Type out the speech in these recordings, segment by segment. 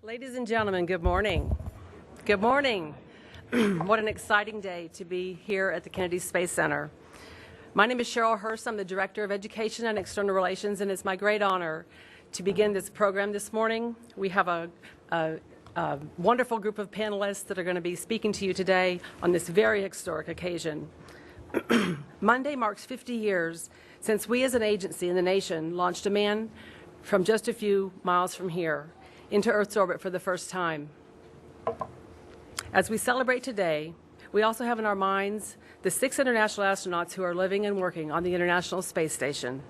Ladies and gentlemen, good morning. Good morning. What an exciting day to be here at the Kennedy Space Center. My name is Cheryl Hurst. I'm the Director of Education and External Relations, and it's my great honor to begin this program this morning. We have a wonderful group of panelists that are going to be speaking to you today on this very historic occasion. Monday marks 50 years since we as an agency in the nation launched a man from just a few miles from here into Earth's orbit for the first time. As we celebrate today, we also have in our minds the 6 international astronauts who are living and working on the International Space Station.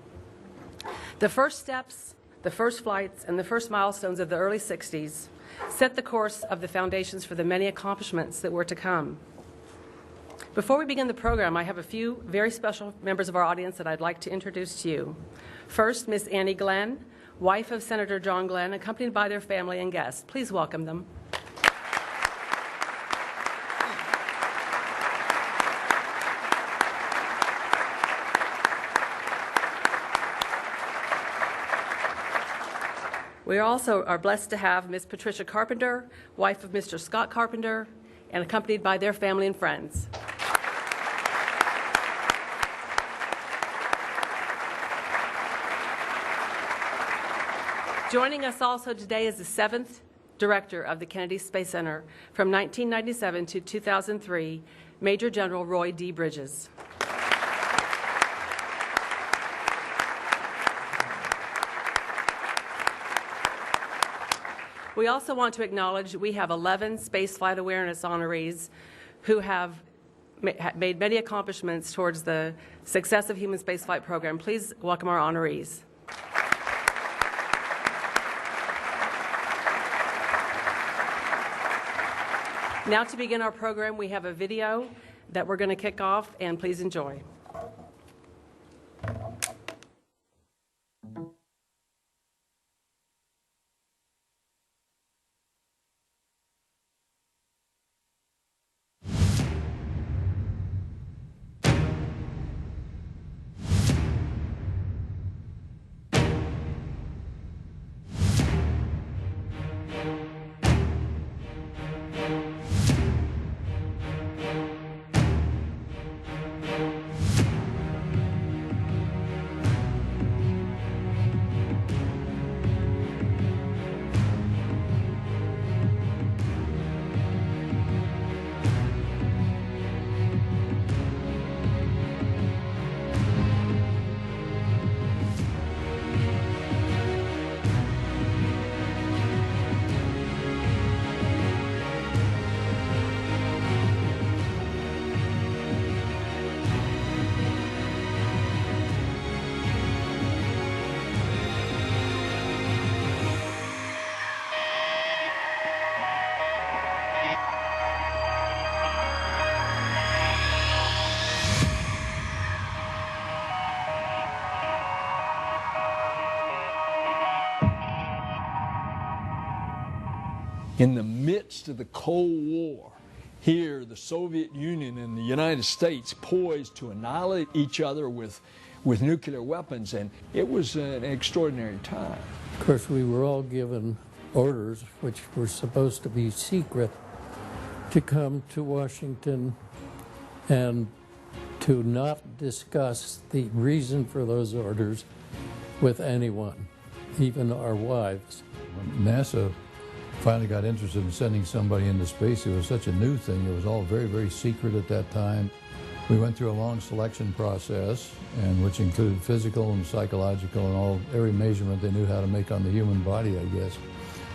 The first steps, the first flights, and the first milestones of the early 60s set the course of the foundations for the many accomplishments that were to come. Before we begin the program, I have a few very special members of our audience that I'd like to introduce to you. First, Miss Annie Glenn, wife of Senator John Glenn, accompanied by their family and guests. Please welcome them. We also are blessed to have Miss Patricia Carpenter, wife of Mr. Scott Carpenter, and accompanied by their family and friends. Joining us also today is the 7th director of the Kennedy Space Center from 1997 to 2003, Major General Roy D. Bridges. We also want to acknowledge we have 11 spaceflight awareness honorees who have made many accomplishments towards the success of human spaceflight program. Please welcome our honorees. Now to begin our program, we have a video that we're going to kick off, and please enjoy. In the midst of the Cold War, here the Soviet Union and the United States poised to annihilate each other with nuclear weapons, and it was an extraordinary time. Of course, we were all given orders, which were supposed to be secret, to come to Washington and to not discuss the reason for those orders with anyone, even our wives. When NASA finally got interested in sending somebody into space, it was such a new thing. It was all very, very secret at that time. We went through a long selection process, and which included physical and psychological and every measurement they knew how to make on the human body, I guess.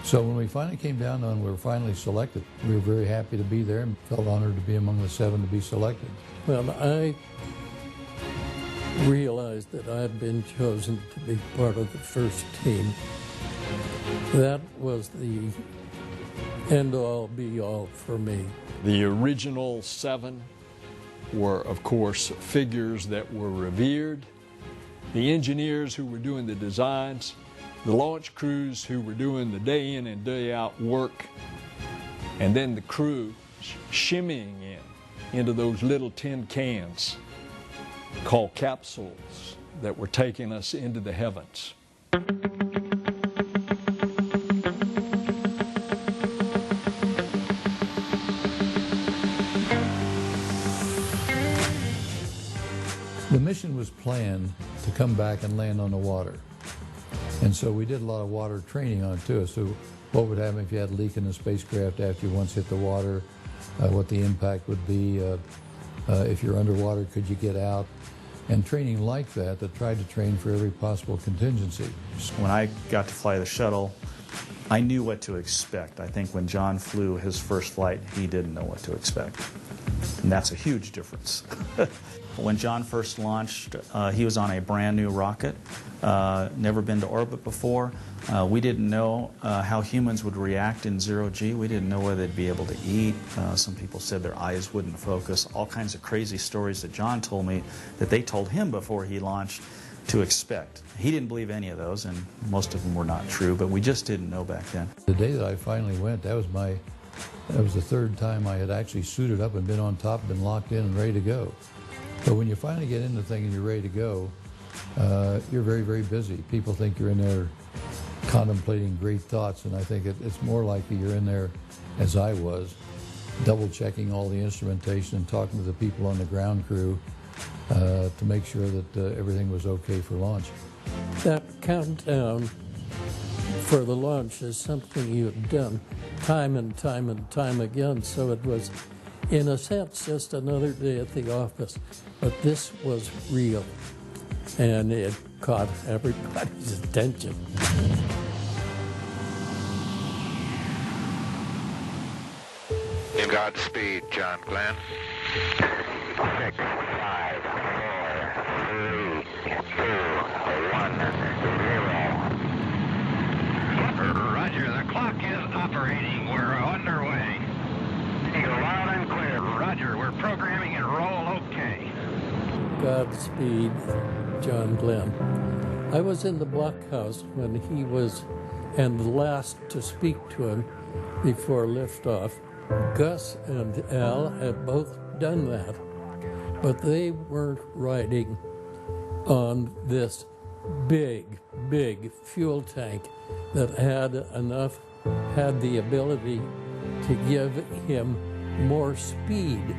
So when we finally came down and we were finally selected, we were very happy to be there and felt honored to be among the 7 to be selected. Well, I realized that I had been chosen to be part of the first team. That was the end-all, be-all for me. The original 7 were, of course, figures that were revered. The engineers who were doing the designs, the launch crews who were doing the day in and day out work, and then the crew shimmying into those little tin cans called capsules that were taking us into the heavens. mission was planned to come back and land on the water. And so we did a lot of water training on it too. So what would happen if you had a leak in the spacecraft after you once hit the water, what the impact would be, if you're underwater, could you get out? And training like that tried to train for every possible contingency. When I got to fly the shuttle, I knew what to expect. I think when John flew his first flight, he didn't know what to expect. And that's a huge difference. When John first launched, he was on a brand new rocket, never been to orbit before. We didn't know how humans would react in zero-G. We didn't know whether they'd be able to eat. Some people said their eyes wouldn't focus. All kinds of crazy stories that John told me that they told him before he launched to expect. He didn't believe any of those, and most of them were not true, but we just didn't know back then. The day that I finally went, that was the third time I had actually suited up and been on top, been locked in and ready to go. But when you finally get into the thing and you're ready to go, you're very, very busy. People think you're in there contemplating great thoughts, and I think it's more likely you're in there, as I was, double-checking all the instrumentation and talking to the people on the ground crew to make sure that everything was okay for launch. That countdown for the launch is something you have done time and time and time again, so it was, in a sense, just another day at the office. But this was real, and it caught everybody's attention. Godspeed, John Glenn. 6, 5, 4, 3, 2, 1, 0. Roger, the clock is operating. We're underway. Eagle loud and clear. Roger, we're programming and roll okay. Godspeed, John Glenn. I was in the blockhouse when he was, and the last to speak to him before liftoff. Gus and Al had both done that, but they weren't riding on this big, big fuel tank that had the ability to give him more speed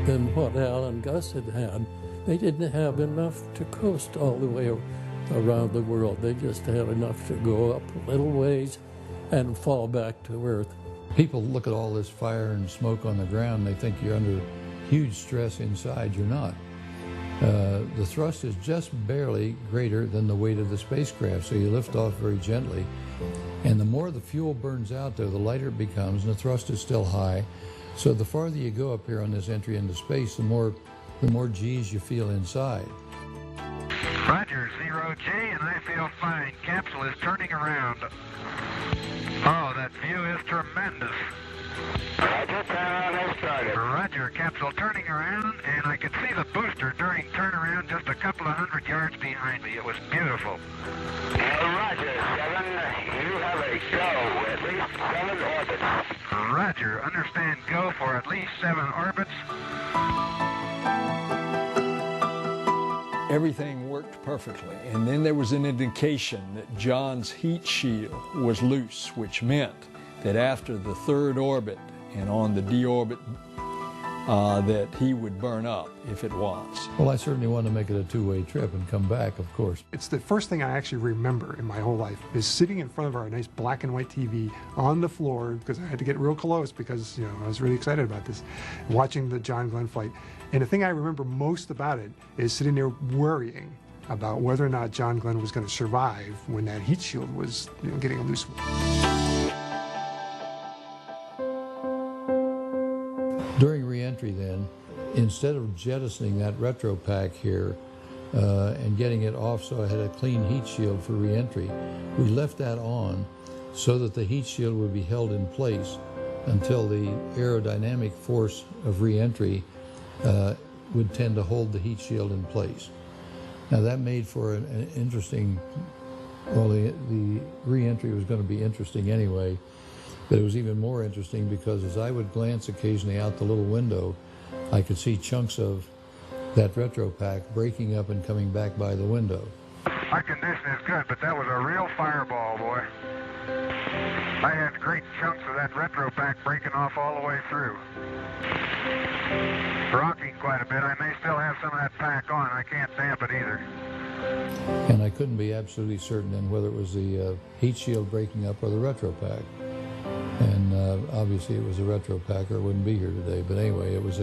than what Al and Gus had had. They didn't have enough to coast all the way around the world. They just had enough to go up a little ways and fall back to Earth. People look at all this fire and smoke on the ground, they think you're under huge stress inside. You're not. The thrust is just barely greater than the weight of the spacecraft, so you lift off very gently. And the more the fuel burns out there, the lighter it becomes, and the thrust is still high. So the farther you go up here on this entry into space, the more G's you feel inside. Roger, 0G, and I feel fine. Capsule is turning around. Oh, that view is tremendous. Roger, turn has started. Roger, capsule turning around, and I could see the booster during turnaround just a couple of 100 yards behind me. It was beautiful. Roger, 7. You have a go, at least 7 orbits. Roger, understand go for at least 7 orbits. Everything worked perfectly, and then there was an indication that John's heat shield was loose, which meant that after the 3rd orbit and on the deorbit that he would burn up if it was. Well, I certainly wanted to make it a two-way trip and come back, of course. It's the first thing I actually remember in my whole life is sitting in front of our nice black and white TV on the floor, because I had to get real close because, I was really excited about this, watching the John Glenn flight. And the thing I remember most about it is sitting there worrying about whether or not John Glenn was going to survive when that heat shield was getting loose. During re-entry then, instead of jettisoning that retro pack here and getting it off so I had a clean heat shield for re-entry, we left that on so that the heat shield would be held in place until the aerodynamic force of re-entry would tend to hold the heat shield in place. Now that made for an interesting, well, the re-entry was going to be interesting anyway, but it was even more interesting because as I would glance occasionally out the little window, I could see chunks of that retro pack breaking up and coming back by the window. Our condition is good, but that was a real fireball, boy. I had great chunks of that retro pack breaking off all the way through. Rocking quite a bit. I may still have some of that pack on. I can't damp it either. And I couldn't be absolutely certain then whether it was the heat shield breaking up or the retro pack. And obviously it was a retro pack or it wouldn't be here today. But anyway, it was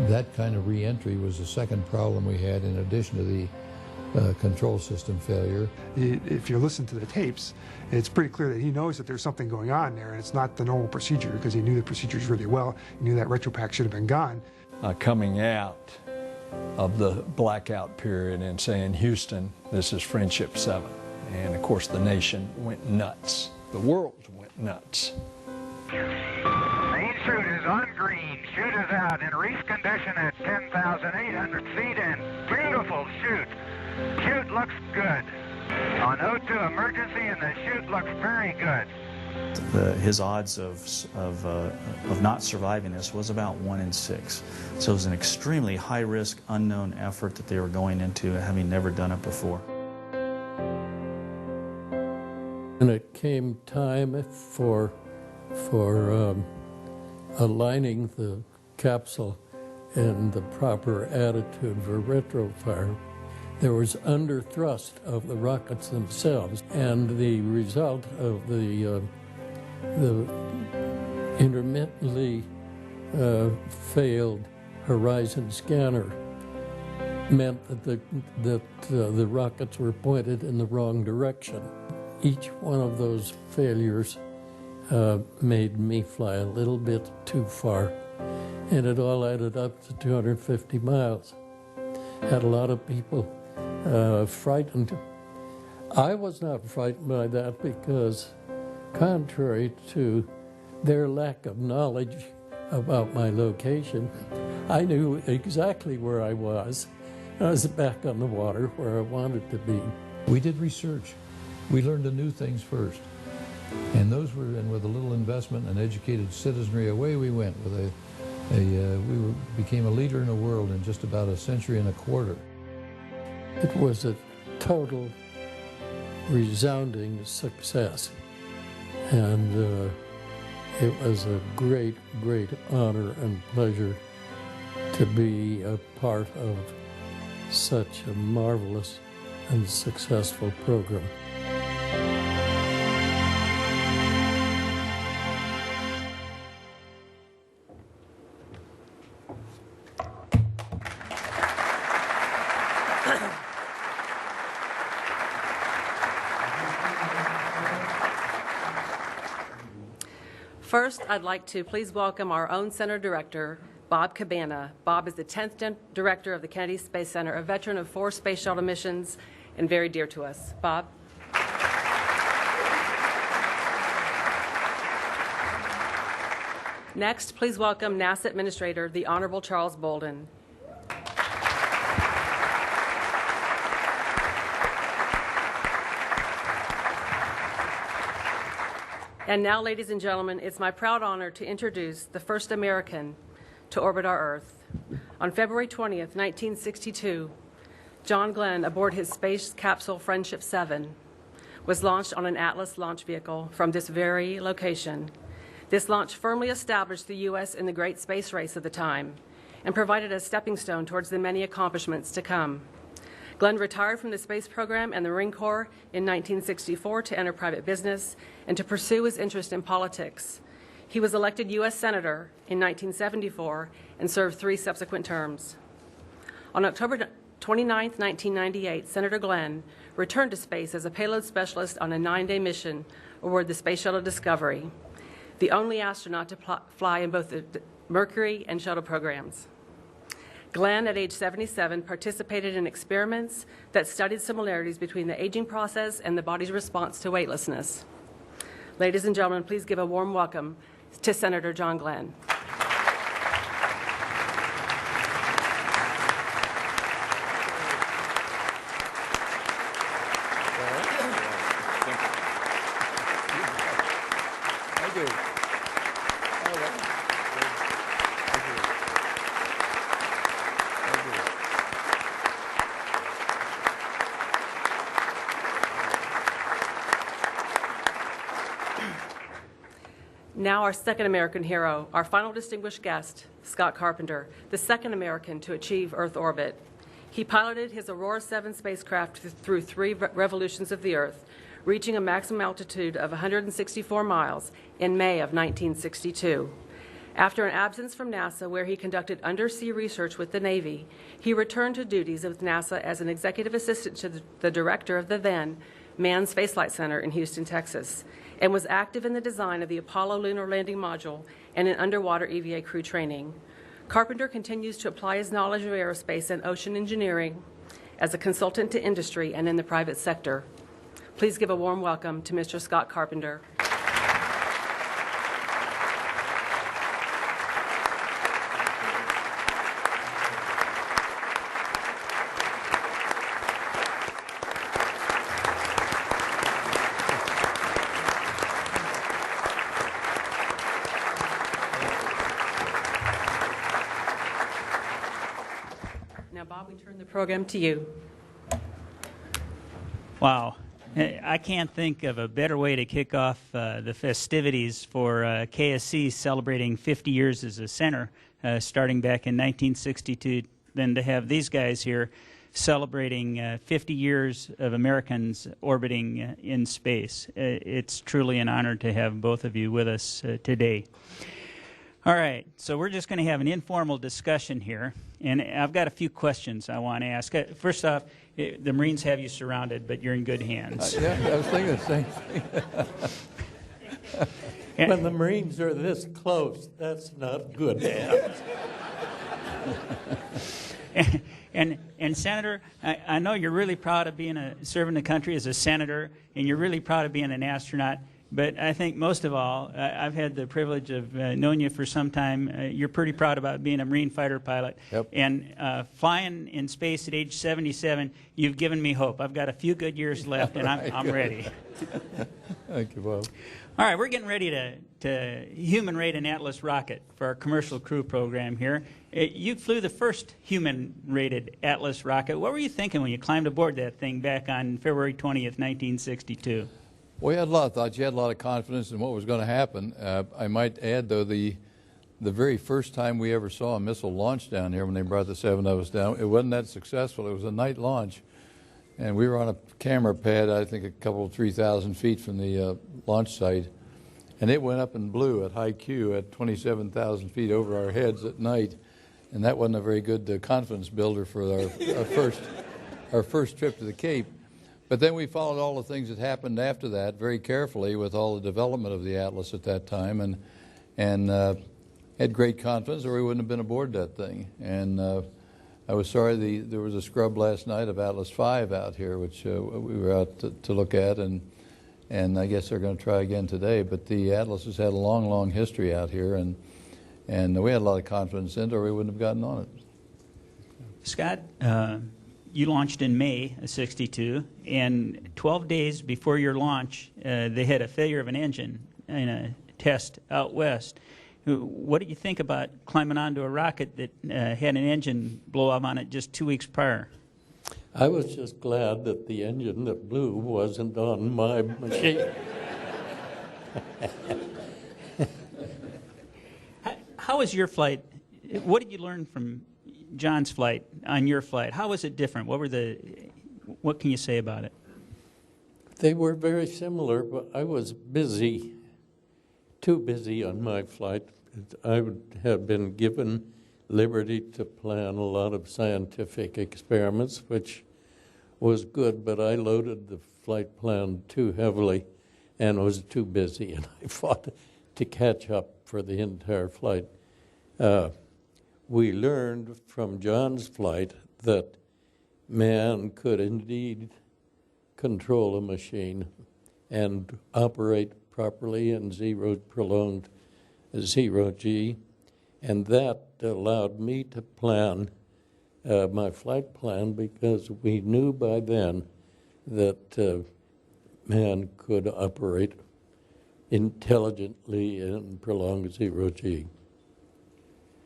that kind of re-entry was the second problem we had in addition to the control system failure. If you listen to the tapes, it's pretty clear that he knows that there's something going on there, and it's not the normal procedure, because he knew the procedures really well. He knew that retro pack should have been gone. Coming out of the blackout period and saying, Houston, this is Friendship 7. And of course the nation went nuts. The world went nuts. Main chute is on green. Chute is out in reef condition at 10,800 feet and beautiful chute. Chute looks good. On O2 emergency, and the chute looks very good. His odds of not surviving this was about 1 in 6. So it was an extremely high-risk, unknown effort that they were going into, having never done it before. And it came time for aligning the capsule in the proper attitude for retrofire. There was under thrust of the rockets themselves, and the result of the intermittently failed horizon scanner meant that the rockets were pointed in the wrong direction. Each one of those failures made me fly a little bit too far, and it all added up to 250 miles. Had a lot of people frightened. I was not frightened by that because, contrary to their lack of knowledge about my location, I knew exactly where I was. I was back on the water where I wanted to be. We did research. We learned the new things first. And those were, and with a little investment and educated citizenry, away we went. With we became a leader in the world in just about a century and a quarter. It was a total, resounding success. And it was a great, great honor and pleasure to be a part of such a marvelous and successful program. First, I'd like to please welcome our own Center Director, Bob Cabana. Bob is the 10th Director of the Kennedy Space Center, a veteran of 4 space shuttle missions, and very dear to us. Bob? Next, please welcome NASA Administrator, the Honorable Charles Bolden. And now, ladies and gentlemen, it's my proud honor to introduce the first American to orbit our Earth. On February 20th, 1962, John Glenn, aboard his space capsule Friendship 7, was launched on an Atlas launch vehicle from this very location. This launch firmly established the U.S. in the great space race of the time and provided a stepping stone towards the many accomplishments to come. Glenn retired from the space program and the Marine Corps in 1964 to enter private business and to pursue his interest in politics. He was elected U.S. Senator in 1974 and served 3 subsequent terms. On October 29, 1998, Senator Glenn returned to space as a payload specialist on a 9-day mission aboard the Space Shuttle Discovery, the only astronaut to fly in both the Mercury and shuttle programs. Glenn, at age 77, participated in experiments that studied similarities between the aging process and the body's response to weightlessness. Ladies and gentlemen, please give a warm welcome to Senator John Glenn. Now our second American hero, our final distinguished guest, Scott Carpenter, the second American to achieve Earth orbit. He piloted his Aurora 7 spacecraft through 3 revolutions of the Earth, reaching a maximum altitude of 164 miles in May of 1962. After an absence from NASA, where he conducted undersea research with the Navy, he returned to duties with NASA as an executive assistant to the director of the then Manned Space Flight Center in Houston, Texas, and was active in the design of the Apollo lunar landing module and in underwater EVA crew training. Carpenter continues to apply his knowledge of aerospace and ocean engineering as a consultant to industry and in the private sector. Please give a warm welcome to Mr. Scott Carpenter. Now, Bob, we turn the program to you. Wow. I can't think of a better way to kick off the festivities for KSC celebrating 50 years as a center, starting back in 1962, than to have these guys here celebrating 50 years of Americans orbiting in space. It's truly an honor to have both of you with us today. All right, so we're just going to have an informal discussion here, and I've got a few questions I want to ask. First off, the Marines have you surrounded, but you're in good hands. Yeah, I was thinking the same thing. When the Marines are this close, that's not good hands. And Senator, I know you're really proud of being serving the country as a senator, and you're really proud of being an astronaut. But I think most of all, I've had the privilege of knowing you for some time. You're pretty proud about being a Marine fighter pilot. Yep. And flying in space at age 77, you've given me hope. I've got a few good years left, and I'm ready. Thank you, Bob. All right, we're getting ready to human-rate an Atlas rocket for our commercial crew program here. You flew the first human-rated Atlas rocket. What were you thinking when you climbed aboard that thing back on February 20th, 1962? Well, you had a lot of thoughts. You had a lot of confidence in what was going to happen. I might add, though, the very first time we ever saw a missile launch down here when they brought the 7 of us down, it wasn't that successful. It was a night launch. And we were on a camera pad, I think a couple, 3,000 feet from the launch site. And it went up and blew at high Q at 27,000 feet over our heads at night. And that wasn't a very good confidence builder for our first trip to the Cape. But then we followed all the things that happened after that very carefully with all the development of the Atlas at that time, and had great confidence, or we wouldn't have been aboard that thing. And I was sorry there was a scrub last night of Atlas V out here, which we were out to look at, and I guess they're going to try again today. But the Atlas has had a long, long history out here, and we had a lot of confidence in it, or we wouldn't have gotten on it. Scott, you launched in May of '62, and 12 days before your launch, they had a failure of an engine in a test out west. What did you think about climbing onto a rocket that had an engine blow up on it just 2 weeks prior? I was just glad that the engine that blew wasn't on my machine. How was your flight? What did you learn from John's flight on your flight? How was it different? What can you say about it? They were very similar, but I was busy, too busy on my flight. I would have been given liberty to plan a lot of scientific experiments, which was good, but I loaded the flight plan too heavily and was too busy, and I fought to catch up for the entire flight. We learned from John's flight that man could indeed control a machine and operate properly in prolonged zero-G, and that allowed me to plan my flight plan, because we knew by then that man could operate intelligently in prolonged zero-G.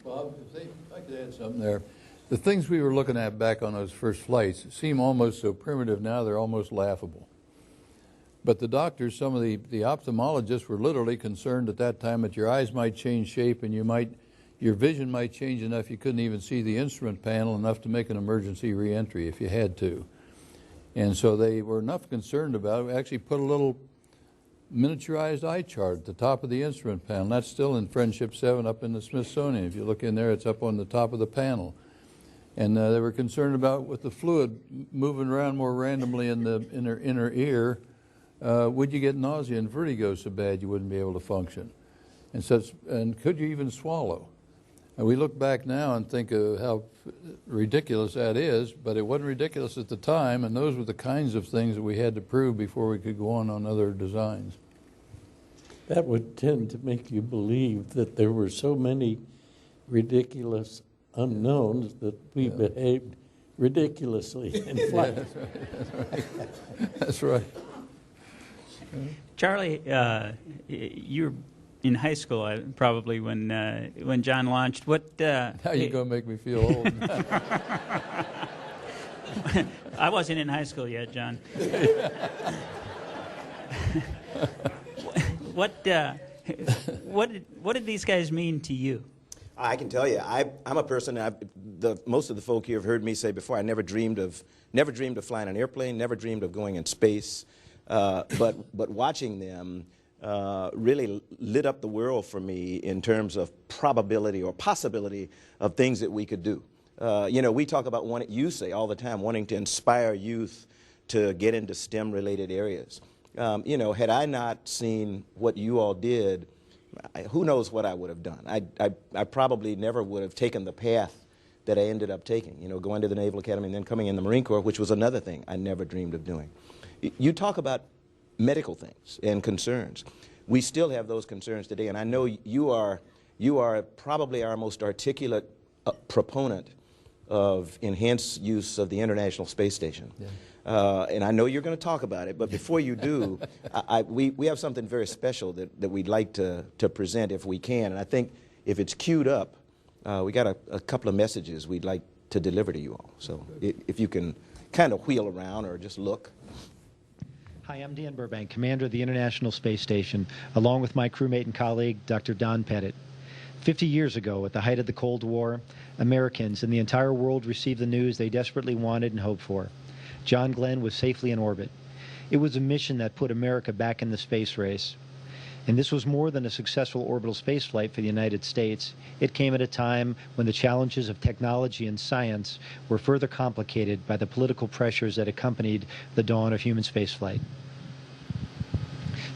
Bob, if I could add something there. The things we were looking at back on those first flights seem almost so primitive now, they're almost laughable. But the doctors, some of the ophthalmologists were literally concerned at that time that your eyes might change shape and you might your vision might change enough you couldn't even see the instrument panel enough to make an emergency reentry if you had to. And so they were enough concerned about it. We actually put a little miniaturized eye chart at the top of the instrument panel. That's still in Friendship 7 up in the Smithsonian. If you look in there, it's up on the top of the panel. And they were concerned about with the fluid moving around more randomly in the inner ear, would you get nausea and vertigo so bad you wouldn't be able to function? And could you even swallow? And we look back now and think of how ridiculous that is, but it wasn't ridiculous at the time, and those were the kinds of things that we had to prove before we could go on other designs. That would tend to make you believe that there were so many ridiculous unknowns that we behaved ridiculously in flight. That's right. Charlie, you were in high school probably when John launched. What? Now you're going to make me feel old. I wasn't in high school yet, John. What did these guys mean to you? I can tell you, I'm a person. Most of the folk here have heard me say before. I never dreamed of flying an airplane. Never dreamed of going in space. But watching them really lit up the world for me in terms of probability or possibility of things that we could do. You know, we talk about you say all the time, wanting to inspire youth to get into STEM-related areas. You know, had I not seen what you all did, who knows what I would have done. I probably never would have taken the path that I ended up taking, you know, going to the Naval Academy and then coming in the Marine Corps, which was another thing I never dreamed of doing. You talk about medical things and concerns. We still have those concerns today, and I know you are probably our most articulate proponent of enhanced use of the International Space Station. Yeah. And I know you're going to talk about it, but before you do, we have something very special that we'd like to present if we can. And I think if it's queued up, we got a couple of messages we'd like to deliver to you all. So if you can kind of wheel around or just look. Hi, I'm Dan Burbank, commander of the International Space Station, along with my crewmate and colleague, Dr. Don Pettit. 50 years ago, at the height of the Cold War, Americans and the entire world received the news they desperately wanted and hoped for. John Glenn was safely in orbit. It was a mission that put America back in the space race. And this was more than a successful orbital spaceflight for the United States. It came at a time when the challenges of technology and science were further complicated by the political pressures that accompanied the dawn of human spaceflight.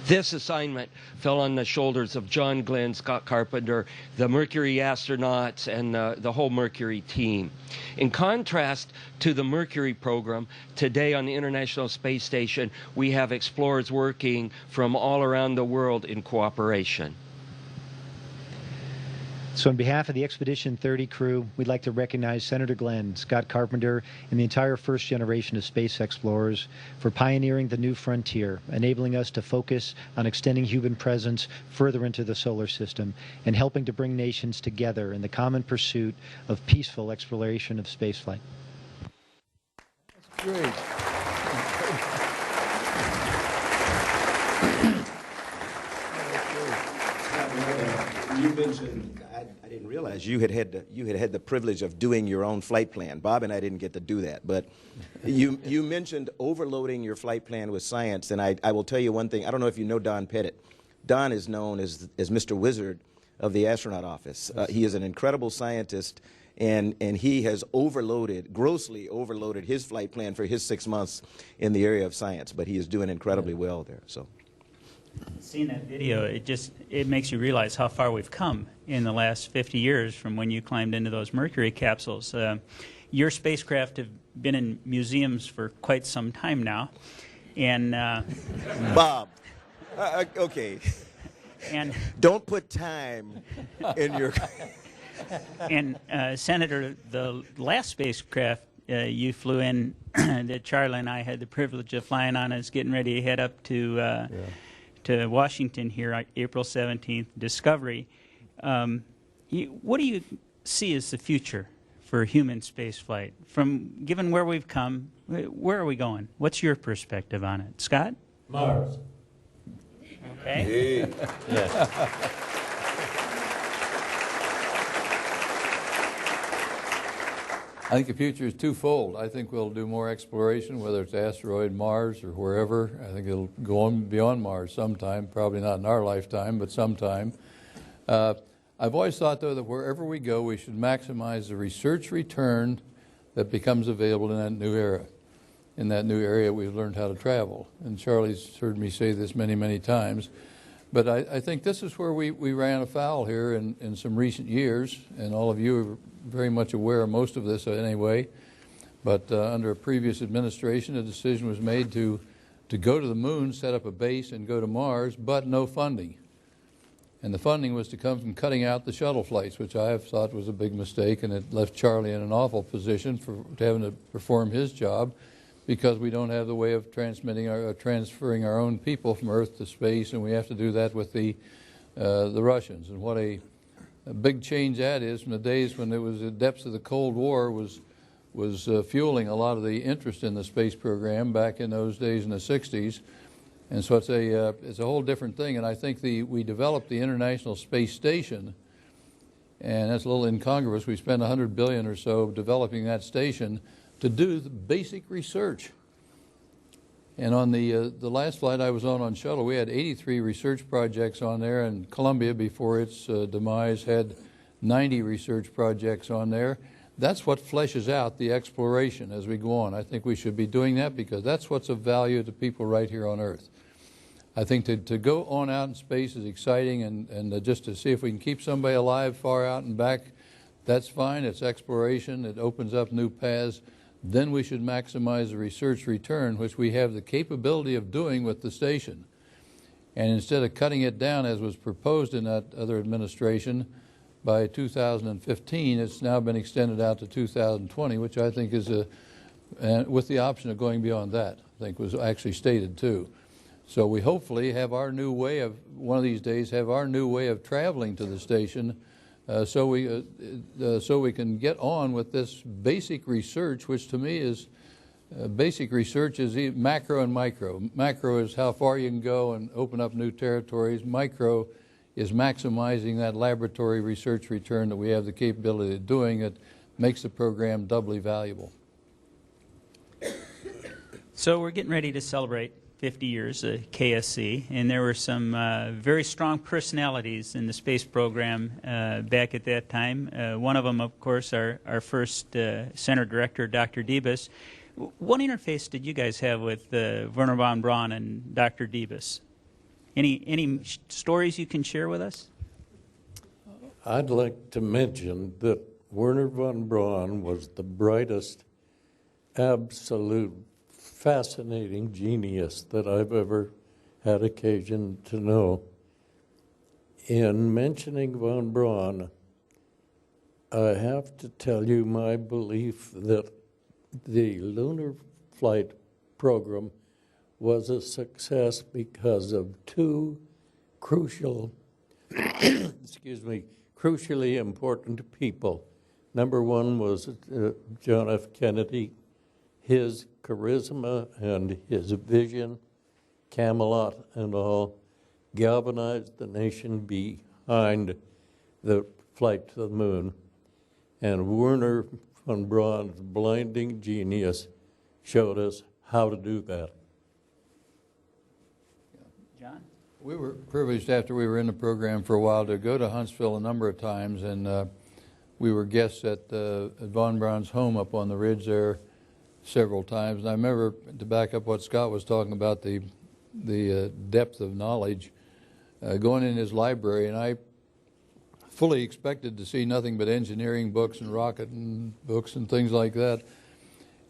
This assignment fell on the shoulders of John Glenn, Scott Carpenter, the Mercury astronauts, and the whole Mercury team. In contrast to the Mercury program, today on the International Space Station, we have explorers working from all around the world in cooperation. So on behalf of the Expedition 30 crew, we'd like to recognize Senator Glenn, Scott Carpenter, and the entire first generation of space explorers for pioneering the new frontier, enabling us to focus on extending human presence further into the solar system and helping to bring nations together in the common pursuit of peaceful exploration of spaceflight. That's great. You mentioned, I didn't realize you had had the privilege of doing your own flight plan. Bob and I didn't get to do that, but you mentioned overloading your flight plan with science, and I will tell you one thing. I don't know if you know Don Pettit. Don is known as Mr. Wizard of the astronaut office. He is an incredible scientist, and he has grossly overloaded his flight plan for his 6 months in the area of science, but he is doing incredibly well there. So. Seeing that video, it makes you realize how far we've come in the last 50 years from when you climbed into those Mercury capsules. Your spacecraft have been in museums for quite some time now, and Bob, okay, and don't put time in your. And Senator, the last spacecraft you flew in that Charlie and I had the privilege of flying on is getting ready to head up to Washington here, April 17th, Discovery. What do you see as the future for human spaceflight? Given where we've come, where are we going? What's your perspective on it? Scott? Mars. Okay. Yes. I think the future is twofold. I think we'll do more exploration, whether it's asteroid, Mars, or wherever. I think it'll go on beyond Mars sometime, probably not in our lifetime, but sometime. I've always thought, though, that wherever we go, we should maximize the research return that becomes available in that new era. In that new area, we've learned how to travel. And Charlie's heard me say this many, many times. But I think this is where we ran afoul here in some recent years, and all of you are very much aware of most of this anyway. But under a previous administration, a decision was made to go to the moon, set up a base, and go to Mars, but no funding. And the funding was to come from cutting out the shuttle flights, which I have thought was a big mistake, and it left Charlie in an awful position for having to perform his job, because we don't have the way of transferring our own people from Earth to space, and we have to do that with the Russians. And what a big change that is from the days when it was the depths of the Cold War was fueling a lot of the interest in the space program back in those days in the 60s. And so it's a whole different thing. And I think we developed the International Space Station, and that's a little incongruous. We spent $100 billion or so developing that station to do the basic research. And on the last flight I was on shuttle, we had 83 research projects on there, and Columbia, before its demise, had 90 research projects on there. That's what fleshes out the exploration as we go on. I think we should be doing that because that's what's of value to people right here on Earth. I think to go on out in space is exciting, and just to see if we can keep somebody alive far out and back, that's fine. It's exploration. It opens up new paths. Then we should maximize the research return, which we have the capability of doing with the station. And instead of cutting it down as was proposed in that other administration, by 2015, it's now been extended out to 2020, which I think is with the option of going beyond that, I think was actually stated too. So we hopefully have our new way of, one of these days, have our new way of traveling to the station, so we can get on with this basic research, which to me is basic research is macro and micro. Macro is how far you can go and open up new territories. Micro is maximizing that laboratory research return that we have the capability of doing. It makes the program doubly valuable. So we're getting ready to celebrate 50 years of KSC, and there were some very strong personalities in the space program back at that time. One of them, of course, our first center director, Dr. Debus. What interface did you guys have with Wernher von Braun and Dr. Debus? Any stories you can share with us? I'd like to mention that Wernher von Braun was the brightest, absolute, fascinating genius that I've ever had occasion to know. In mentioning von Braun, I have to tell you my belief that the lunar flight program was a success because of two crucial, crucially important people. Number one was John F. Kennedy. His charisma and his vision, Camelot and all, galvanized the nation behind the flight to the moon. And Wernher von Braun's blinding genius showed us how to do that. John? We were privileged after we were in the program for a while to go to Huntsville a number of times, and we were guests at von Braun's home up on the ridge there several times. And I remember, to back up what Scott was talking about, the depth of knowledge, going in his library, and I fully expected to see nothing but engineering books and rocket and books and things like that.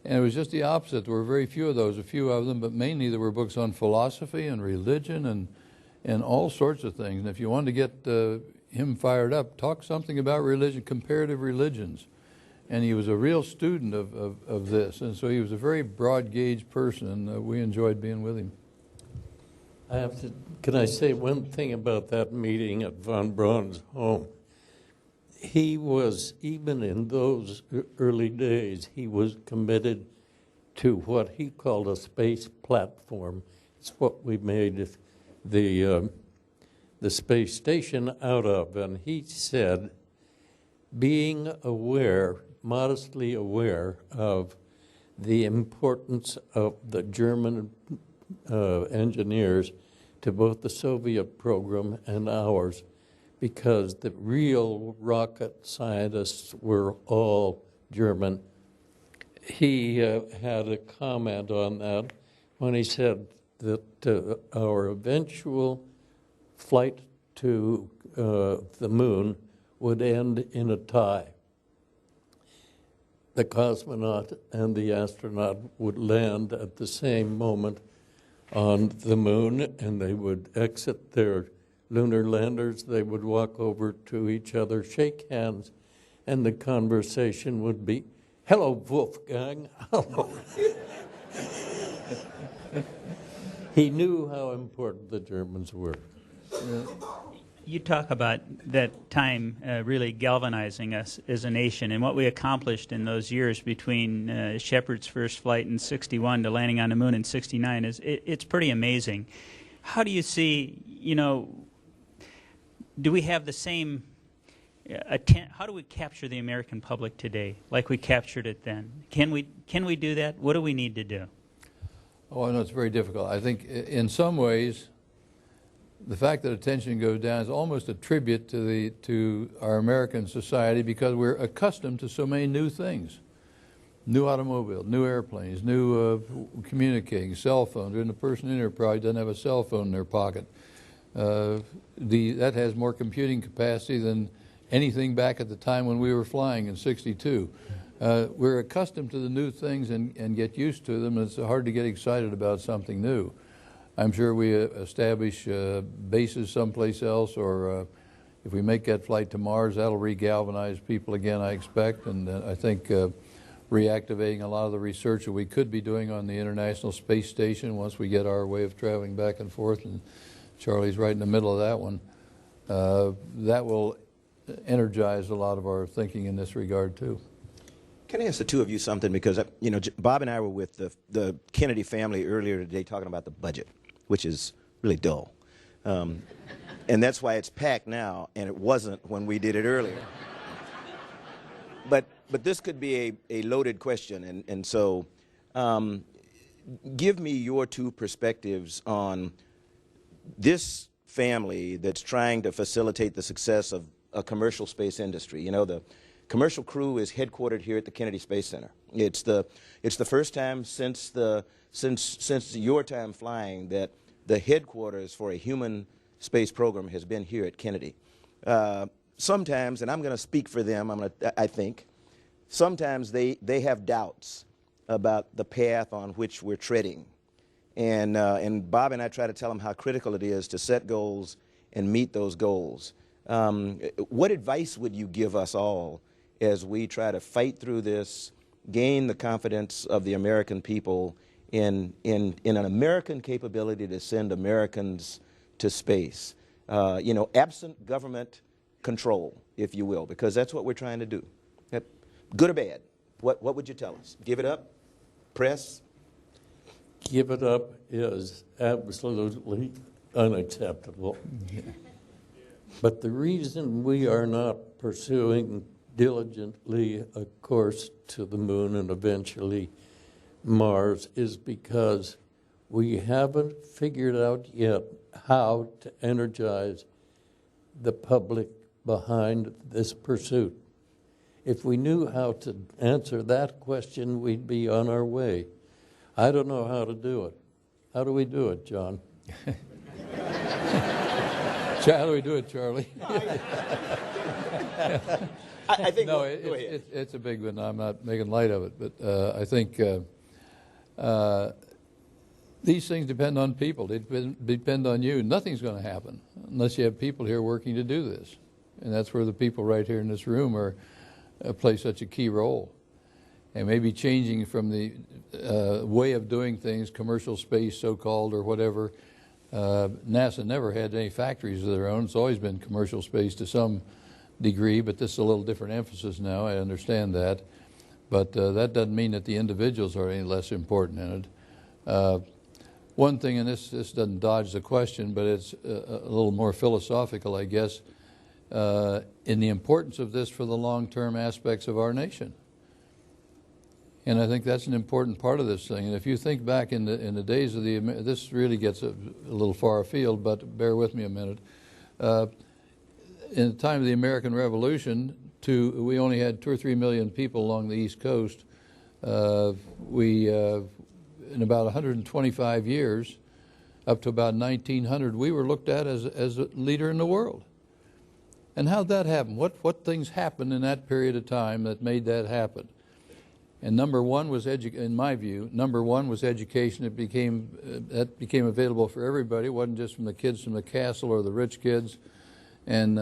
And it was just the opposite. There were very few of those, a few of them, but mainly there were books on philosophy and religion and all sorts of things. And if you wanted to get him fired up, talk something about religion, comparative religions. And he was a real student of this. And so he was a very broad-gauge person, and we enjoyed being with him. Can I say one thing about that meeting at von Braun's home? He was, even in those early days, he was committed to what he called a space platform. It's what we made the space station out of. And he said, being aware modestly aware of the importance of the German engineers to both the Soviet program and ours, because the real rocket scientists were all German. He had a comment on that when he said that our eventual flight to the moon would end in a tie. The cosmonaut and the astronaut would land at the same moment on the moon, and they would exit their lunar landers. They would walk over to each other, shake hands, and the conversation would be, "Hello, Wolfgang." Hello. He knew how important the Germans were. You talk about that time really galvanizing us as a nation, and what we accomplished in those years between Shepard's first flight in '61 to landing on the moon in '69 it's pretty amazing. How do you see, do we have the same how do we capture the American public today like we captured it then? Can we do that? What do we need to do? Oh, I know it's very difficult. I think in some ways, the fact that attention goes down is almost a tribute to our American society, because we're accustomed to so many new things. New automobiles, new airplanes, new communicating, cell phones. And the person in there probably doesn't have a cell phone in their pocket. That has more computing capacity than anything back at the time when we were flying in '62. We're accustomed to the new things and get used to them. It's hard to get excited about something new. I'm sure we establish bases someplace else, or if we make that flight to Mars, that'll re-galvanize people again, I expect. And I think reactivating a lot of the research that we could be doing on the International Space Station once we get our way of traveling back and forth, and Charlie's right in the middle of that one, that will energize a lot of our thinking in this regard too. Can I ask the two of you something? Because, Bob and I were with the Kennedy family earlier today talking about the budget, which is really dull. And that's why it's packed now, and it wasn't when we did it earlier. But this could be a loaded question, and so give me your two perspectives on this family that's trying to facilitate the success of a commercial space industry. The commercial crew is headquartered here at the Kennedy Space Center. It's the first time since your time flying that the headquarters for a human space program has been here at Kennedy. Sometimes, and I'm going to speak for them, I think, sometimes they have doubts about the path on which we're treading. And Bob and I try to tell them how critical it is to set goals and meet those goals. What advice would you give us all as we try to fight through this, gain the confidence of the American people in an American capability to send Americans to space? Absent government control, if you will, because that's what we're trying to do. Good or bad? What would you tell us? Give it up? Press? Give it up is absolutely unacceptable. But the reason we are not pursuing diligently a course to the moon and eventually Mars is because we haven't figured out yet how to energize the public behind this pursuit. If we knew how to answer that question, we'd be on our way. I don't know how to do it. How do we do it, John? How do we do it, Charlie? I think no, it's a big one. I'm not making light of it, but I think these things depend on people. They depend on you. Nothing's going to happen unless you have people here working to do this, and that's where the people right here in this room play such a key role. And maybe changing from the way of doing things, commercial space so-called or whatever. NASA never had any factories of their own. It's always been commercial space to some degree, but this is a little different emphasis now. I understand that. But that doesn't mean that the individuals are any less important in it. One thing, and this doesn't dodge the question, but it's a little more philosophical, I guess, in the importance of this for the long-term aspects of our nation. And I think that's an important part of this thing. And if you think back in the days of this really gets a little far afield, but bear with me a minute. In the time of the American Revolution, we only had 2 or 3 million people along the East Coast. In about 125 years, up to about 1900, we were looked at as a leader in the world. And how'd that happen? What things happened in that period of time that made that happen? And number one was, in my view, number one was education. That became available for everybody. It wasn't just from the kids from the castle or the rich kids. And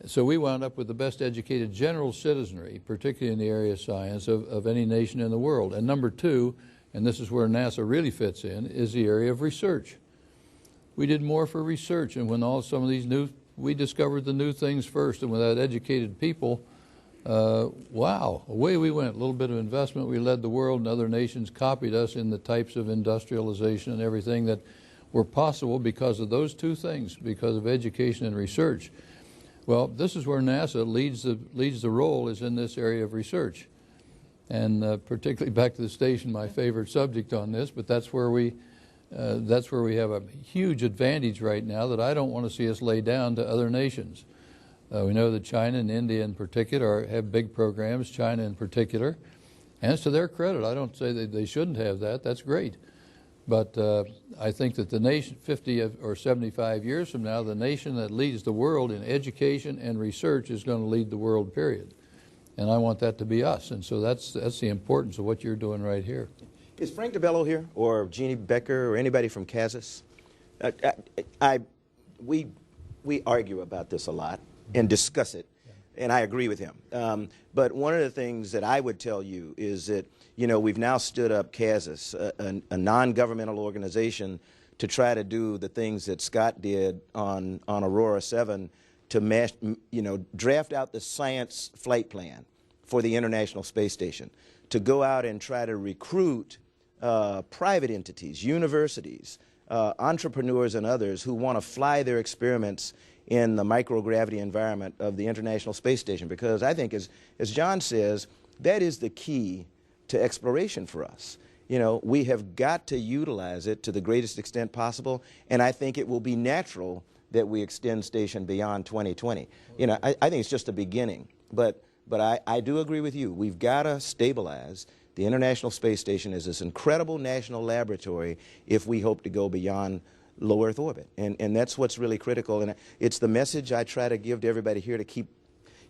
so we wound up with the best educated general citizenry, particularly in the area of science, of any nation in the world. And number two, and this is where NASA really fits in, is the area of research. We did more for research, and when we discovered the new things first, and without educated people, wow, away we went. A little bit of investment, we led the world, and other nations copied us in the types of industrialization and everything that were possible because of those two things, because of education and research. Well, this is where NASA leads the role, is in this area of research. And particularly back to the station, my favorite subject on this, but that's where we have a huge advantage right now that I don't want to see us lay down to other nations. We know that China and India in particular have big programs, China in particular. And it's to their credit. I don't say that they shouldn't have that. That's great. But I think that the nation, 50 or 75 years from now, the nation that leads the world in education and research is going to lead the world, period. And I want that to be us. And so that's the importance of what you're doing right here. Is Frank DeBello here, or Jeannie Becker, or anybody from Kansas? We argue about this a lot and discuss it, and I agree with him. But one of the things that I would tell you is that, we've now stood up Kansas, a non-governmental organization, to try to do the things that Scott did on Aurora 7 to draft out the science flight plan for the International Space Station, to go out and try to recruit private entities, universities, entrepreneurs and others who want to fly their experiments in the microgravity environment of the International Space Station, because I think, as John says, that is the key to exploration for us. We have got to utilize it to the greatest extent possible, and I think it will be natural that we extend station beyond 2020. I think it's just a beginning, but I do agree with you. We've got to stabilize the International Space Station as this incredible national laboratory if we hope to go beyond low Earth orbit, and that's what's really critical. And it's the message I try to give to everybody here to keep,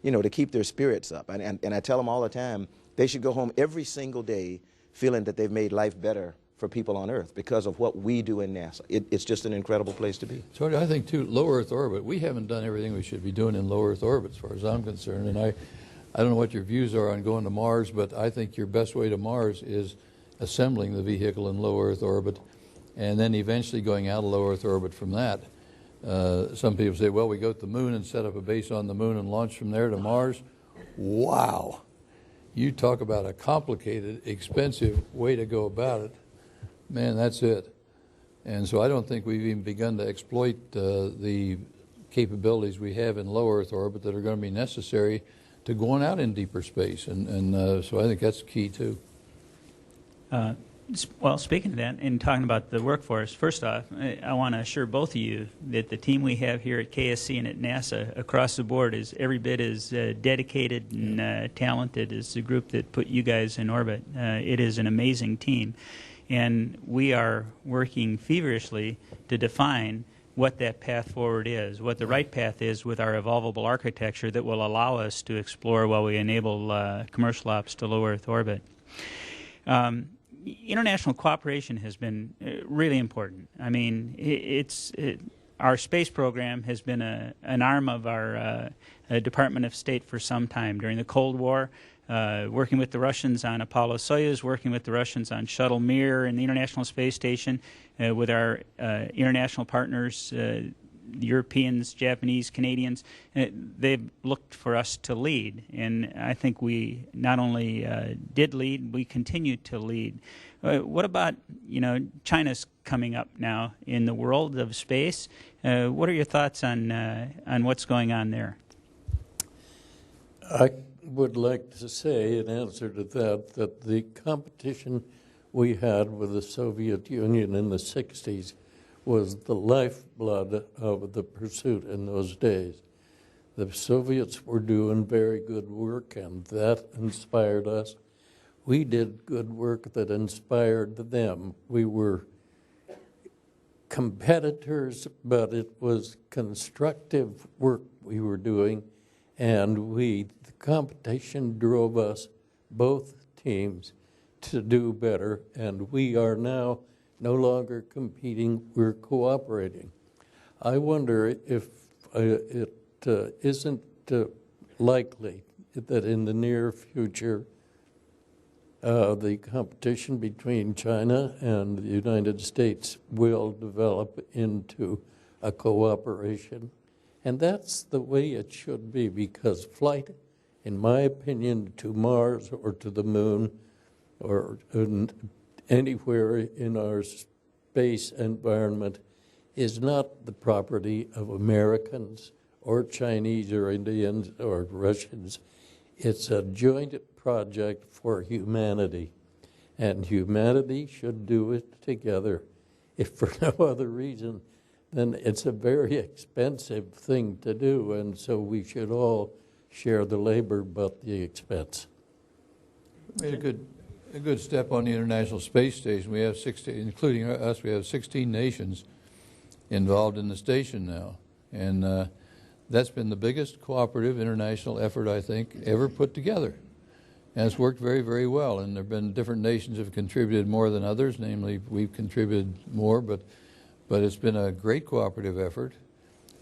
to keep their spirits up. And I tell them all the time they should go home every single day feeling that they've made life better for people on Earth because of what we do in NASA. It's just an incredible place to be. So I think too, low Earth orbit. We haven't done everything we should be doing in low Earth orbit, as far as I'm concerned. And I don't know what your views are on going to Mars, but I think your best way to Mars is assembling the vehicle in low Earth orbit, and then eventually going out of low Earth orbit from that. Some people say, well, we go to the moon and set up a base on the moon and launch from there to Mars. Wow. You talk about a complicated, expensive way to go about it. Man, that's it. And so I don't think we've even begun to exploit the capabilities we have in low Earth orbit that are going to be necessary to going out in deeper space. And so I think that's key, too. Well, speaking of that and talking about the workforce, first off, I want to assure both of you that the team we have here at KSC and at NASA across the board is every bit as dedicated and talented as the group that put you guys in orbit. It is an amazing team, and we are working feverishly to define what that path forward is, what the right path is with our evolvable architecture that will allow us to explore while we enable commercial ops to low Earth orbit. International cooperation has been really important. I mean, our space program has been an arm of our Department of State for some time. During the Cold War, working with the Russians on Apollo-Soyuz, working with the Russians on Shuttle Mir and the International Space Station, with our international partners, the Europeans, Japanese, Canadians, they've looked for us to lead. And I think we not only did lead, we continue to lead. What about, China's coming up now in the world of space? What are your thoughts on what's going on there? would like to say in answer to that the competition we had with the Soviet Union in the 60s was the lifeblood of the pursuit in those days. The Soviets were doing very good work, and that inspired us. We did good work that inspired them. We were competitors, but it was constructive work we were doing, and the competition drove us, both teams, to do better, and we are now no longer competing, we're cooperating. I wonder if it isn't likely that in the near future the competition between China and the United States will develop into a cooperation. And that's the way it should be, because flight, in my opinion, to Mars or to the moon or anywhere in our space environment is not the property of Americans or Chinese or Indians or Russians. It's a joint project for humanity, and humanity should do it together. If for no other reason, then it's a very expensive thing to do, and so we should all share the labor but the expense. We made a good step on the International Space Station. We have 16, including us, we have 16 nations involved in the station now, and that's been the biggest cooperative international effort, I think, ever put together. And it's worked very, very well, and there have been different nations have contributed more than others, namely we've contributed more, but it's been a great cooperative effort,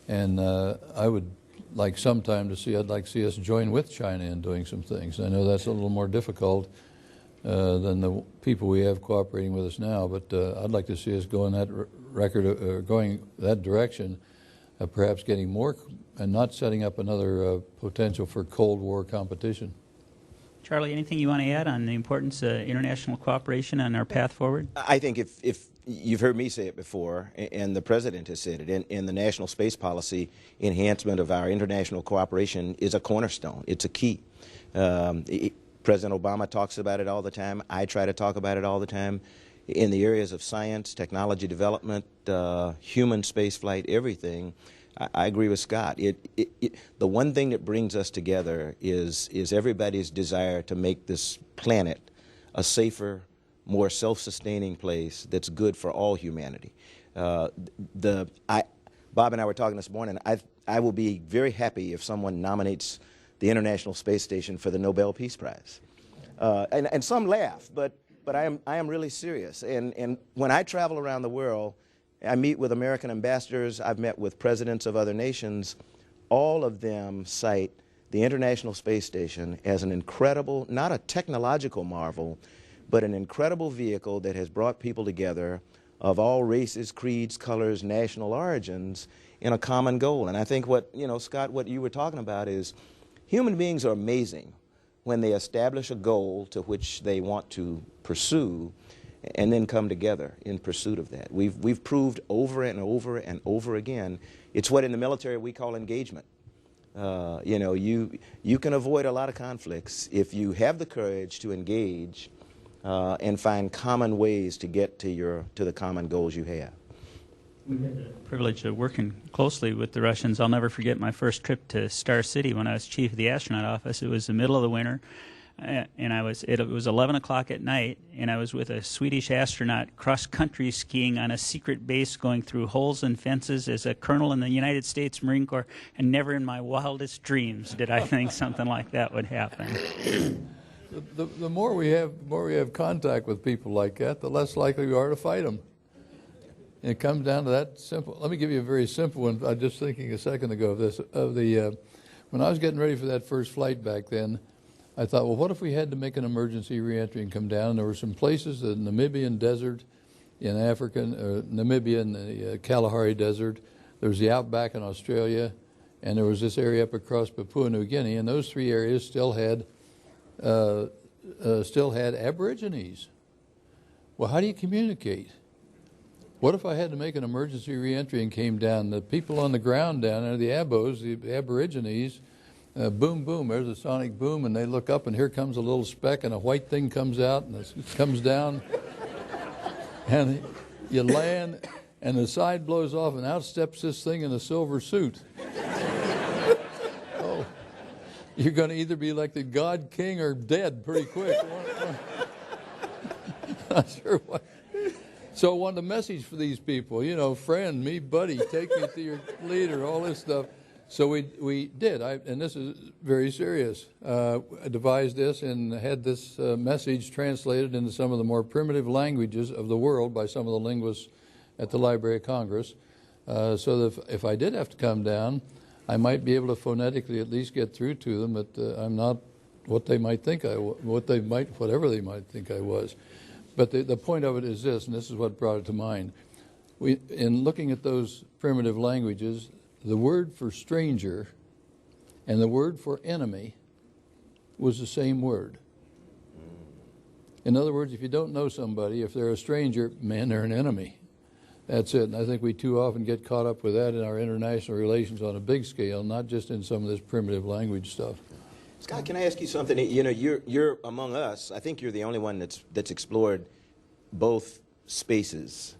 and I would like sometime to see, I'd like to see us join with China in doing some things. I know that's a little more difficult than the people we have cooperating with us now, but I'd like to see us go in that going that direction, perhaps getting more and not setting up another potential for Cold War competition. Charlie, anything you want to add on the importance of international cooperation and our path forward? I think if you've heard me say it before, and the President has said it, in the national space policy, enhancement of our international cooperation is a cornerstone. It's a key. President Obama talks about it all the time. I try to talk about it all the time. In the areas of science, technology development, human spaceflight, everything, I agree with Scott. The one thing that brings us together is everybody's desire to make this planet a safer, more self-sustaining place that's good for all humanity. Bob and I were talking this morning. I will be very happy if someone nominates the International Space Station for the Nobel Peace Prize. And some laugh, but I am really serious. And when I travel around the world, I meet with American ambassadors, I've met with presidents of other nations. All of them cite the International Space Station as an incredible, not a technological marvel, but an incredible vehicle that has brought people together of all races, creeds, colors, national origins in a common goal. And I think what, Scott, what you were talking about is human beings are amazing when they establish a goal to which they want to pursue and then come together in pursuit of that. We've proved over and over and over again. It's what in the military we call engagement. You can avoid a lot of conflicts if you have the courage to engage and find common ways to get to the common goals you have. We had the privilege of working closely with the Russians. I'll never forget my first trip to Star City when I was chief of the astronaut office. It was the middle of the winter. And it was 11 o'clock at night, and I was with a Swedish astronaut cross-country skiing on a secret base going through holes and fences as a colonel in the United States Marine Corps, and never in my wildest dreams did I think something like that would happen. The more we have contact with people like that, the less likely we are to fight them. And it comes down to that simple. Let me give you a very simple one. I was just thinking a second ago of this. When I was getting ready for that first flight back then, I thought, well, what if we had to make an emergency reentry and come down? And there were some places, the Namibian desert in Africa, Namibia in the Kalahari Desert. There was the outback in Australia, and there was this area up across Papua New Guinea, and those three areas still had Aborigines. Well, how do you communicate? What if I had to make an emergency reentry and came down? The people on the ground down there, the Aborigines, boom, boom, there's a sonic boom, and they look up, and here comes a little speck, and a white thing comes out, and it comes down, and you land, and the side blows off, and out steps this thing in a silver suit. Oh, you're going to either be elected God King or dead pretty quick. Not sure what. So I wanted a message for these people, you know, friend, me, buddy, take me to your leader, all this stuff. So we did, and this is very serious. I devised this and had this message translated into some of the more primitive languages of the world by some of the linguists at the Library of Congress, so that if I did have to come down, I might be able to phonetically at least get through to them that I'm not what they might think whatever they might think I was. But the point of it is this, and this is what brought it to mind. In looking at those primitive languages, the word for stranger and the word for enemy was the same word. In other words, if you don't know somebody, if they're a stranger, man, they're an enemy. That's it. And I think we too often get caught up with that in our international relations on a big scale, not just in some of this primitive language stuff. Scott, can I ask you something? You know, you're among us. I think you're the only one that's explored both spaces,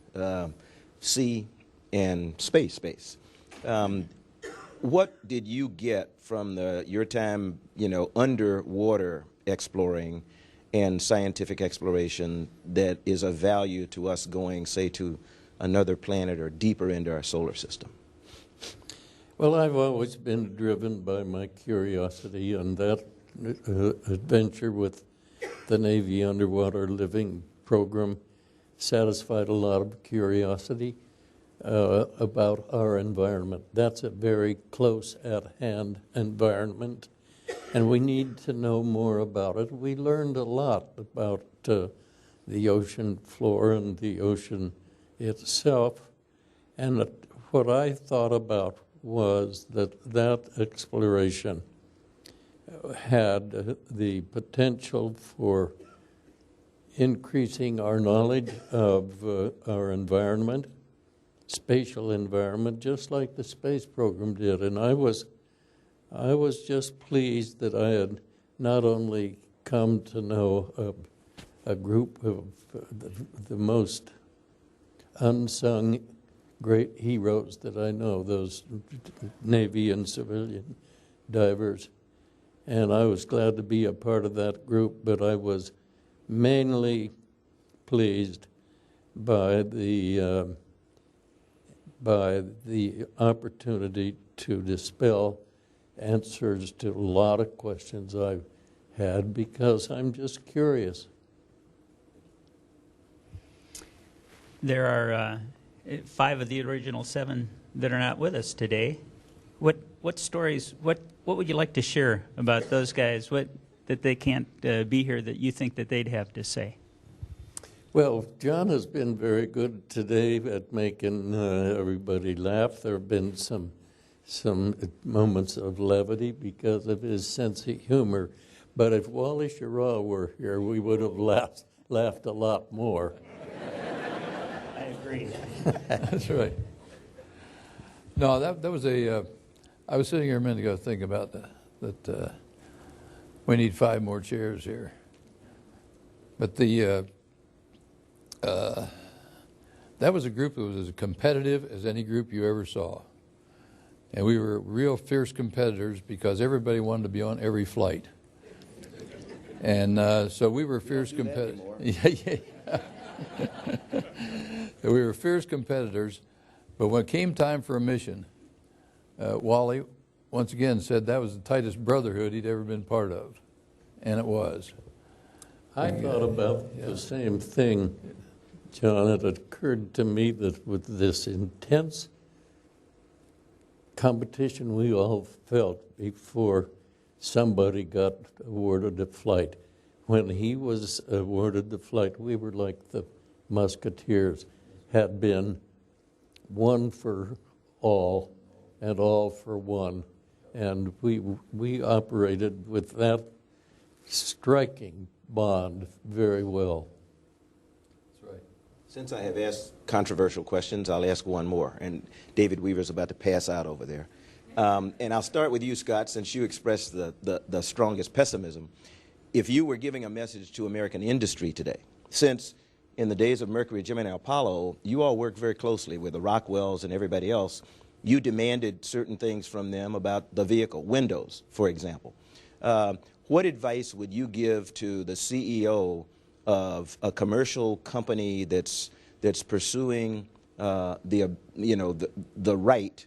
sea and space. What did you get from your time, you know, underwater exploring and scientific exploration that is of value to us going, say, to another planet or deeper into our solar system? Well, I've always been driven by my curiosity, and that adventure with the Navy underwater living program satisfied a lot of curiosity about our environment. That's a very close at hand environment, and we need to know more about it. We learned a lot about the ocean floor and the ocean itself, and what I thought about was that exploration had the potential for increasing our knowledge of our environment, spatial environment, just like the space program did. And I was just pleased that I had not only come to know a group of the most unsung great heroes that I know, those Navy and civilian divers. And I was glad to be a part of that group, but I was mainly pleased by the opportunity to dispel answers to a lot of questions I've had, because I'm just curious. There are 5 of the original 7 that are not with us today. What stories, what would you like to share about those guys, that they can't be here, that you think that they'd have to say? Well, John has been very good today at making everybody laugh. There have been some moments of levity because of his sense of humor. But if Wally Schirra were here, we would have laughed a lot more. I agree. That's right. No, that was I was sitting here a minute ago thinking about that we need 5 more chairs here. But that was a group that was as competitive as any group you ever saw. And we were real fierce competitors because everybody wanted to be on every flight. And so we were fierce competitors. Yeah. We were fierce competitors, but when it came time for a mission, Wally once again said that was the tightest brotherhood he'd ever been part of, and it was. I thought about the same thing, John. It occurred to me that with this intense competition we all felt before somebody got awarded a flight, when he was awarded the flight, we were like the Musketeers, had been one for all and all for one. And we operated with that striking bond very well. That's right. Since I have asked controversial questions, I'll ask one more. And David Weaver's about to pass out over there. And I'll start with you, Scott, since you expressed the strongest pessimism. If you were giving a message to American industry today, since in the days of Mercury, Gemini, and Apollo, you all worked very closely with the Rockwells and everybody else. You demanded certain things from them about the vehicle, windows, for example. What advice would you give to the CEO of a commercial company that's pursuing the right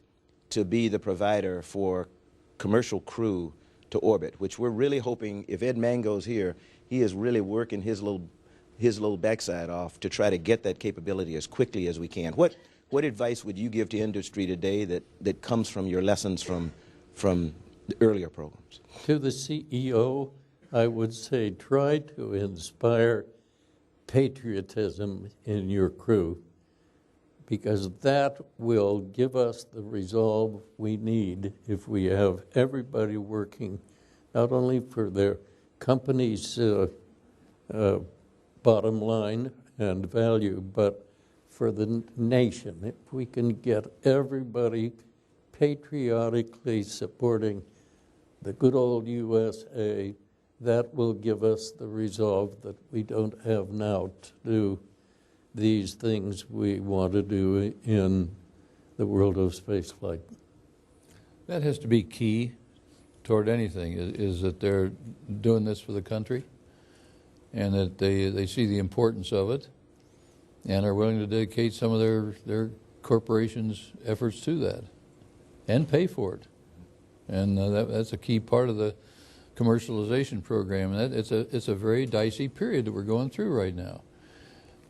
to be the provider for commercial crew to orbit, which we're really hoping, if Ed Mango's here, he is really working his little backside off to try to get that capability as quickly as we can. What advice would you give to industry today that comes from your lessons from the earlier programs? To the CEO, I would say try to inspire patriotism in your crew, because that will give us the resolve we need if we have everybody working not only for their company's bottom line and value, but for the nation. If we can get everybody patriotically supporting the good old USA, that will give us the resolve that we don't have now to do these things we want to do in the world of spaceflight. That has to be key toward anything, is that they're doing this for the country and that they see the importance of it and are willing to dedicate some of their corporation's efforts to that and pay for it. And that's a key part of the commercialization program. And it's a very dicey period that we're going through right now.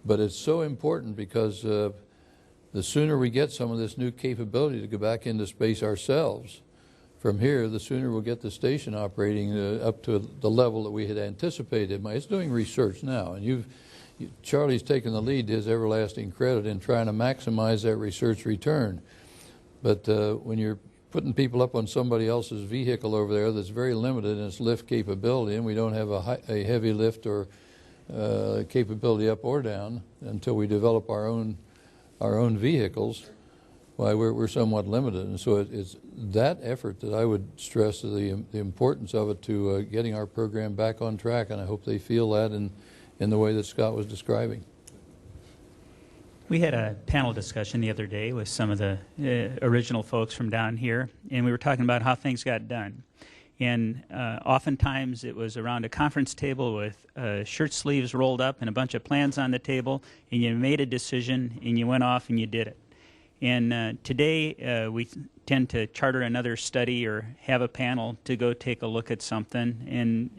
But it's so important because the sooner we get some of this new capability to go back into space ourselves, from here, the sooner we'll get the station operating up to the level that we had anticipated. It's doing research now, and Charlie's taken the lead, his everlasting credit, in trying to maximize that research return. But when you're putting people up on somebody else's vehicle over there that's very limited in its lift capability, and we don't have a heavy lift or capability up or down until we develop our own vehicles, why we're somewhat limited. And so it's that effort that I would stress the importance of it to getting our program back on track, and I hope they feel that in the way that Scott was describing. We had a panel discussion the other day with some of the original folks from down here, and we were talking about how things got done. And oftentimes it was around a conference table with shirt sleeves rolled up and a bunch of plans on the table, and you made a decision and you went off and you did it. And today we tend to charter another study or have a panel to go take a look at something, and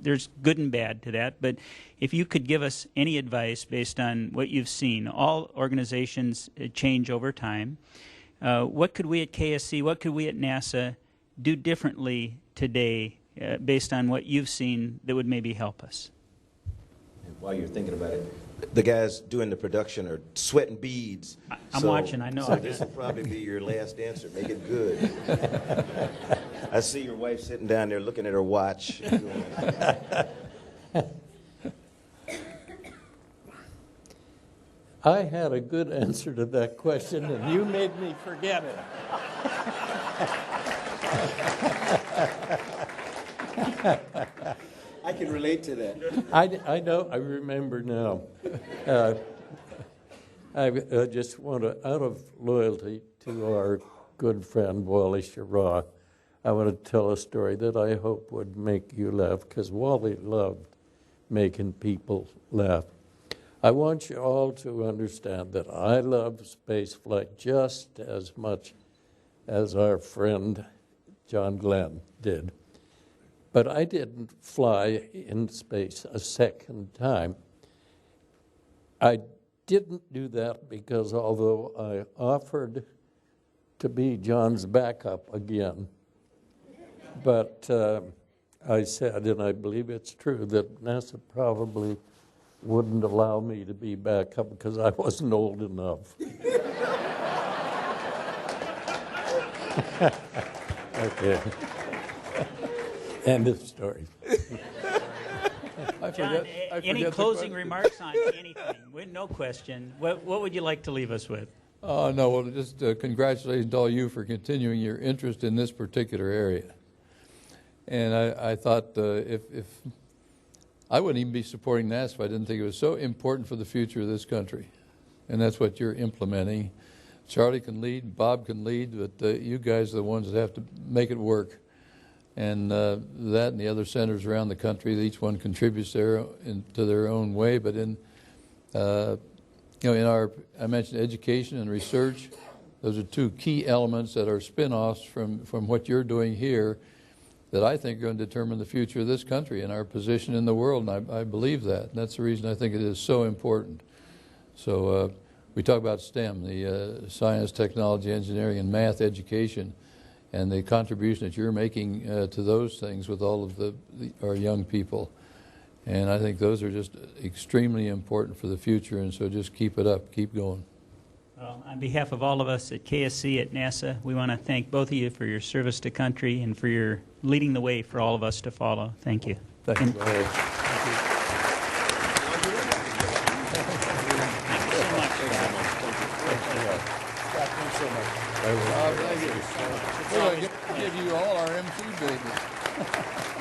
there's good and bad to that. But if you could give us any advice based on what you've seen, all organizations change over time. What could we at KSC, what could we at NASA do differently today based on what you've seen that would maybe help us? And while you're thinking about it, the guys doing the production are sweating beads. I'm watching, I know. So this will probably be your last answer. Make it good. I see your wife sitting down there looking at her watch. I had a good answer to that question, and you made me forget it. I can relate to that. I know, I remember now. I just want to, out of loyalty to our good friend Wally Schirra, I want to tell a story that I hope would make you laugh, because Wally loved making people laugh. I want you all to understand that I love spaceflight just as much as our friend John Glenn did. But I didn't fly in space a second time. I didn't do that because although I offered to be John's backup again, but I said, and I believe it's true, that NASA probably wouldn't allow me to be backup because I wasn't old enough. Okay. End of story. John, any closing remarks on anything? No question. What would you like to leave us with? No, well, just congratulations to all you for continuing your interest in this particular area. And I thought if I wouldn't even be supporting NASA if I didn't think it was so important for the future of this country. And that's what you're implementing. Charlie can lead, Bob can lead, but you guys are the ones that have to make it work. And that and the other centers around the country, each one contributes to their own way. But in I mentioned education and research. Those are two key elements that are spin-offs from what you're doing here that I think are going to determine the future of this country and our position in the world, and I believe that. And that's the reason I think it is so important. So we talk about STEM, the science, technology, engineering, and math education, and the contribution that you're making to those things with all of our young people. And I think those are just extremely important for the future, and so just keep it up, keep going. Well, on behalf of all of us at KSC at NASA, we want to thank both of you for your service to country and for your leading the way for all of us to follow. Thank you. Thank you. Thank you so much. We're going to give you all our MC business.